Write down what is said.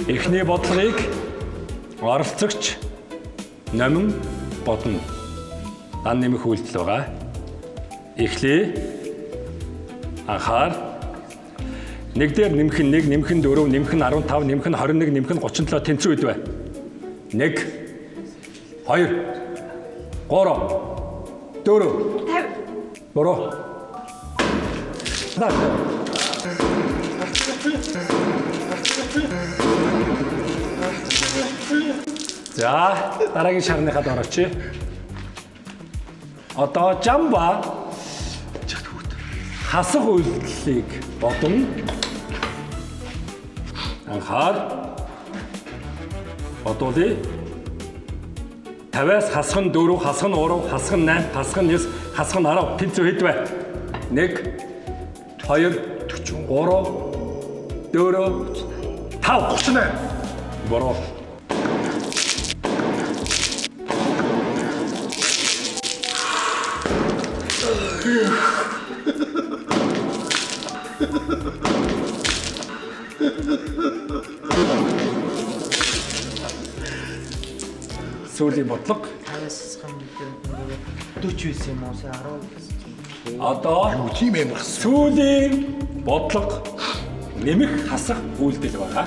Эхний бодлогыг оролцогч номин бодно. Дан нэмэх үйлдэл байгаа. Эхлэе. Анхаар. Нэг дээр нэмэх нь 1, нэмэх нь 4, нэмэх нь 15, нэмэх нь 21, нэмэх нь 37 тэнцүү хэд вэ? 1 2 3 4 50 За, дараагийн шарныхад орооч. Одоо жамба хасах үйлдэлийг бодно. Анхаар бодуулъя. 50-аас хасах нь 4, хасах нь 3, хасах нь 8, хасах нь 9, хасах нь 10. Тэнцүү хэд вэ? 1 2 3 4 5 38. Бороо. Сүүлийн бодлого. 40 байсан юм уу? 10. Одоо Юу тийм юм бэ? сүүлийн бодлого нэмэх хасах үйлдэл байгаа.